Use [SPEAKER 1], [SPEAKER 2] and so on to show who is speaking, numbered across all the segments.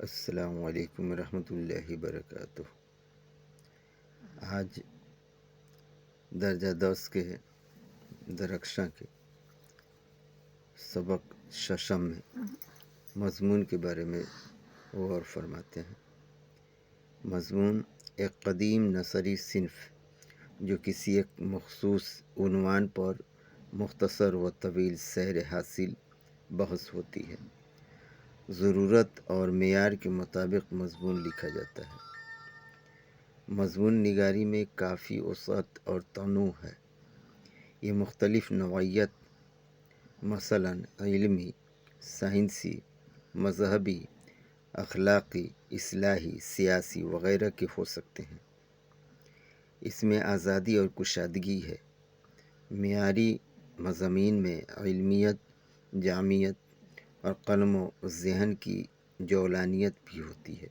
[SPEAKER 1] السلام علیکم ورحمۃ اللہ وبرکاتہ۔ آج درجہ 10 کے درخشاں کے سبق ششم میں مضمون کے بارے میں غور فرماتے ہیں۔ مضمون ایک قدیم نثری صنف جو کسی ایک مخصوص عنوان پر مختصر و طویل سیر حاصل بحث ہوتی ہے۔ ضرورت اور معیار کے مطابق مضمون لکھا جاتا ہے۔ مضمون نگاری میں کافی وسعت اور تنوع ہے۔ یہ مختلف نوعیت مثلاً علمی، سائنسی، مذہبی، اخلاقی، اصلاحی، سیاسی وغیرہ کے ہو سکتے ہیں۔ اس میں آزادی اور کشادگی ہے۔ معیاری مضامین میں علمیت، جامعیت اور قلم و ذہن کی جولانیت بھی ہوتی ہے۔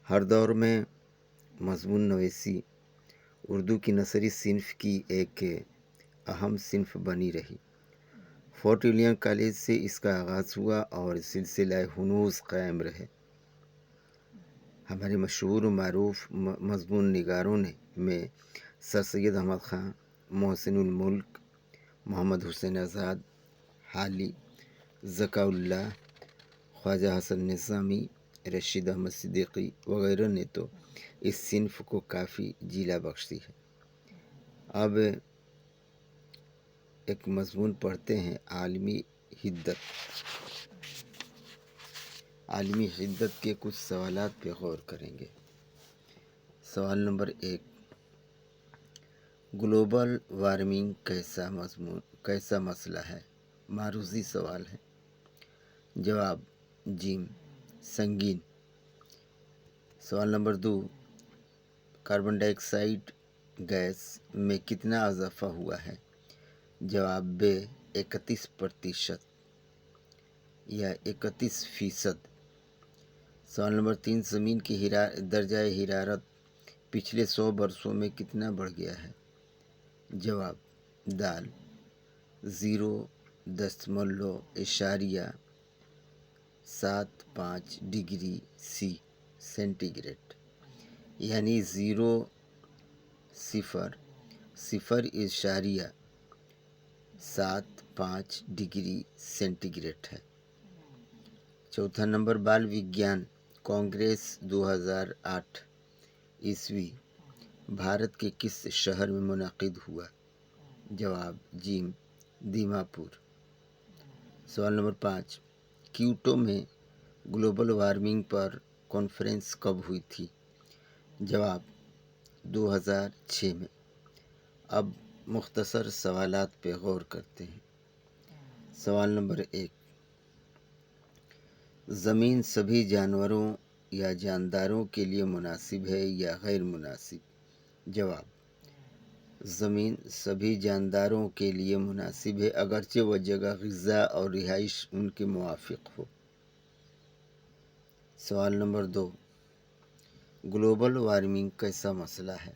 [SPEAKER 1] ہر دور میں مضمون نویسی اردو کی نثری صنف کی ایک اہم صنف بنی رہی۔ فورٹ ولیم کالج سے اس کا آغاز ہوا اور سلسلہ ہنوز قائم رہے۔ ہمارے مشہور و معروف مضمون نگاروں میں سر سید احمد خان، محسن الملک، محمد حسین آزاد، حالی، ذکاء اللہ، خواجہ حسن نظامی، رشید احمد صدیقی وغیرہ نے تو اس صنف کو کافی جیلا بخشی ہے۔ اب ایک مضمون پڑھتے ہیں، عالمی حدت۔ عالمی حدت کے کچھ سوالات پہ غور کریں گے۔ سوال نمبر 1، گلوبل وارمنگ کیسا مسئلہ ہے؟ معروضی سوال ہے۔ جواب جیم، سنگین۔ سوال نمبر 2، کاربن ڈائی آکسائڈ گیس میں کتنا اضافہ ہوا ہے؟ جواب ب، 31% یا 31%۔ سوال نمبر 3، زمین کی درجہ حرارت پچھلے 100 برسوں میں کتنا بڑھ گیا ہے؟ جواب دال، 0.75 ڈگری سینٹی گریڈ، یعنی 0.75 ڈگری سینٹی گریڈ ہے۔ چوتھا نمبر، بال وگیان کانگریس 2008 عیسوی بھارت کے کس شہر میں منعقد ہوا؟ جواب جیم، دیماپور۔ سوال نمبر 5، کیوٹو میں گلوبل وارمنگ پر کانفرنس کب ہوئی تھی؟ جواب 2006 میں۔ اب مختصر سوالات پہ غور کرتے ہیں۔ سوال نمبر 1، زمین سبھی جانوروں یا جانداروں کے لیے مناسب ہے یا غیر مناسب؟ جواب، زمین سبھی جانداروں کے لیے مناسب ہے اگرچہ وہ جگہ غذا اور رہائش ان کے موافق ہو۔ سوال نمبر 2، گلوبل وارمنگ کیسا مسئلہ ہے؟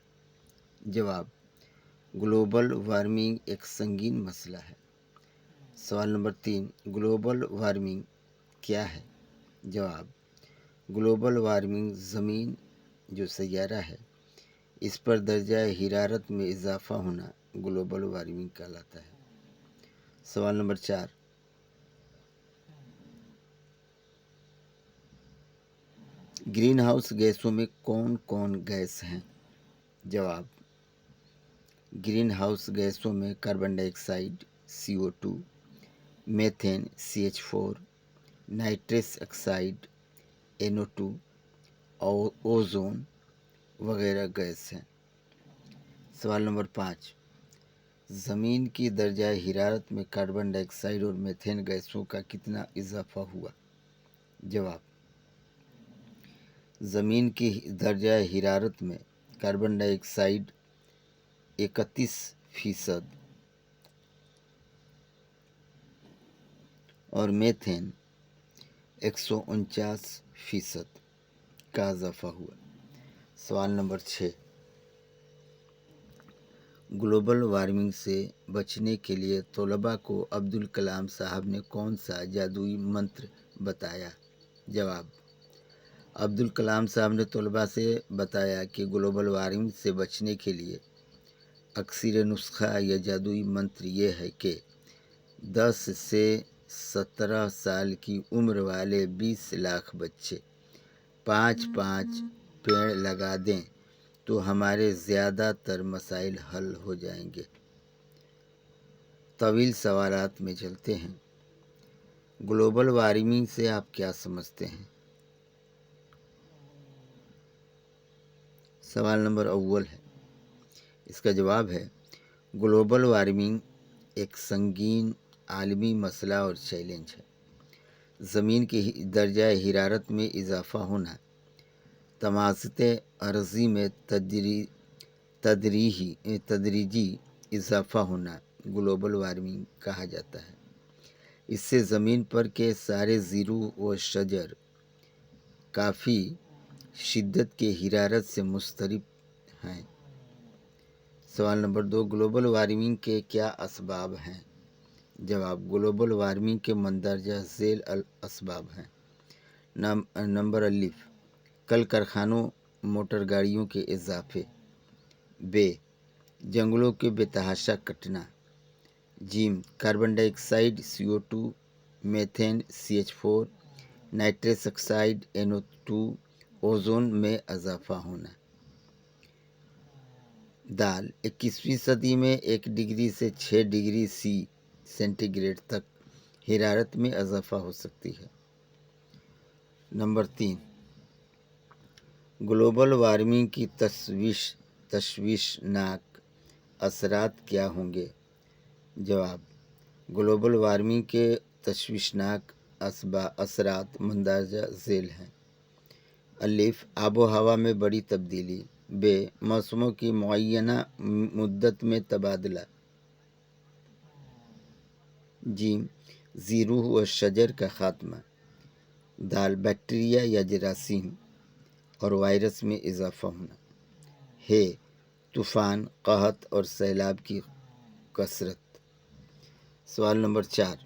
[SPEAKER 1] جواب، گلوبل وارمنگ ایک سنگین مسئلہ ہے۔ سوال نمبر 3، گلوبل وارمنگ کیا ہے؟ جواب، گلوبل وارمنگ زمین جو سیارہ ہے اس پر درجہ حرارت میں اضافہ ہونا گلوبل وارمنگ کہلاتا ہے۔ سوال نمبر 4، گرین ہاؤس گیسوں میں کون کون گیس ہیں؟ جواب، گرین ہاؤس گیسوں میں کاربن ڈائی آکسائڈ CO2، methane CH4، nitrous oxide NO2 اور اوزون وغیرہ گیس ہیں۔ سوال نمبر 5، زمین کی درجہ حرارت میں کاربن ڈائی آکسائڈ اور میتھین گیسوں کا کتنا اضافہ ہوا؟ جواب، زمین کی درجہ حرارت میں کاربن ڈائی آکسائڈ 31% اور میتھین 149% کا اضافہ ہوا۔ سوال نمبر 6، گلوبل وارمنگ سے بچنے کے لیے طلباء کو عبدالکلام صاحب نے کون سا جادوئی منتر بتایا؟ جواب، عبدالکلام صاحب نے طلباء سے بتایا کہ گلوبل وارمنگ سے بچنے کے لیے اکثر نسخہ یا جادوئی منتر یہ ہے کہ 10 سے 17 سال کی عمر والے 20 لاکھ بچے 5 پیڑ لگا دیں تو ہمارے زیادہ تر مسائل حل ہو جائیں گے۔ طویل سوالات میں چلتے ہیں۔ گلوبل وارمنگ سے آپ کیا سمجھتے ہیں؟ سوال نمبر اول ہے، اس کا جواب ہے گلوبل وارمنگ ایک سنگین عالمی مسئلہ اور چیلنج ہے۔ زمین کے درجہ حرارت میں اضافہ ہونا، تماثت عرضی میں تدریجی اضافہ ہونا گلوبل وارمنگ کہا جاتا ہے۔ اس سے زمین پر کے سارے زیرو و شجر کافی شدت کے حرارت سے مضطرب ہیں۔ سوال نمبر 2، گلوبل وارمنگ کے کیا اسباب ہیں؟ جواب، گلوبل وارمنگ کے مندرجہ ذیل اسباب ہیں۔ نمبر الف، کل کارخانوں موٹر گاڑیوں کے اضافے۔ ب، جنگلوں کے بے تحاشا کٹنا۔ جیم، کاربن ڈائی آکسائڈ CO2، methane CH4، nitrous oxide NO2، ozone میں اضافہ ہونا۔ دال، 21ویں صدی میں 1 ڈگری سے 6 ڈگری سینٹی گریڈ تک حرارت میں اضافہ ہو سکتی ہے۔ نمبر 3، گلوبل وارمنگ کی تشویشناک اثرات کیا ہوں گے؟ جواب، گلوبل وارمنگ کے تشویشناک اثرات مندرجہ ذیل ہیں۔ الف، آب و ہوا میں بڑی تبدیلی۔ ب، موسموں کی معینہ مدت میں تبادلہ۔ جیم، زیرو و شجر کا خاتمہ۔ دال، بیکٹیریا یا جراثیم اور وائرس میں اضافہ ہونا۔ ہ، طوفان، قحط اور سیلاب کی کثرت۔ سوال نمبر 4،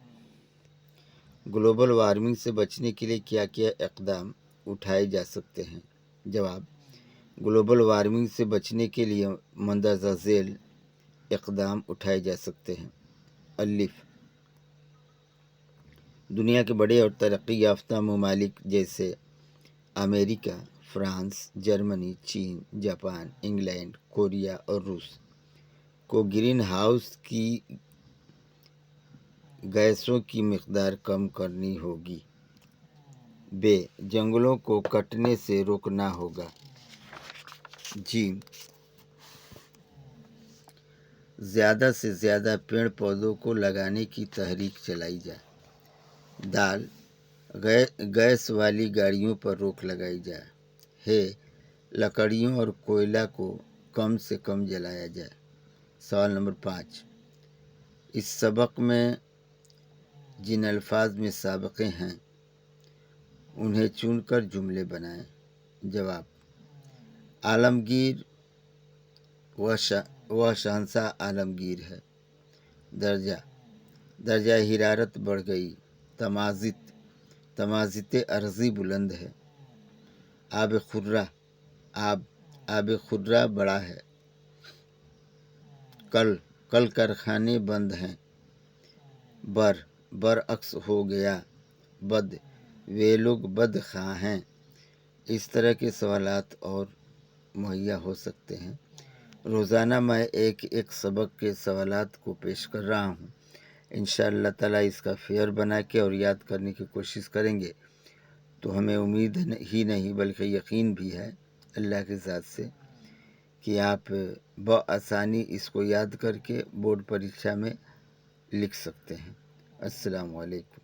[SPEAKER 1] گلوبل وارمنگ سے بچنے کے لیے کیا کیا اقدام اٹھائے جا سکتے ہیں؟ جواب، گلوبل وارمنگ سے بچنے کے لیے مندرجہ ذیل اقدام اٹھائے جا سکتے ہیں۔ الف، دنیا کے بڑے اور ترقی یافتہ ممالک جیسے امریکہ، فرانس، جرمنی، چین، جاپان، انگلینڈ، کوریا اور روس کو گرین ہاؤس کی گیسوں کی مقدار کم کرنی ہوگی۔ ب، جنگلوں کو کٹنے سے روکنا ہوگا۔ جیم، زیادہ سے زیادہ پیڑ پودوں کو لگانے کی تحریک چلائی جائے۔ دال، گیس والی گاڑیوں پر روک لگائی جائے۔ ہے، لکڑیوں اور کوئلہ کو کم سے کم جلایا جائے۔ سوال نمبر 5، اس سبق میں جن الفاظ میں سابقے ہیں انہیں چن کر جملے بنائیں۔ جواب، عالمگیر، وہ شہنشاہ عالمگیر ہے۔ درجہ حرارت بڑھ گئی۔ تماثت عرضی بلند ہے۔ آب خرہ بڑا ہے۔ کل کارخانے بند ہیں۔ برعکس ہو گیا۔ وہ لوگ بد خواہ ہیں۔ اس طرح کے سوالات اور مہیا ہو سکتے ہیں۔ روزانہ میں ایک سبق کے سوالات کو پیش کر رہا ہوں۔ انشاءاللہ تعالیٰ اس کا فیئر بنا کے اور یاد کرنے کی کوشش کریں گے تو ہمیں امید ہی نہیں بلکہ یقین بھی ہے اللہ کی ذات سے کہ آپ بآسانی اس کو یاد کر کے بورڈ پریکشا میں لکھ سکتے ہیں۔ السلام علیکم۔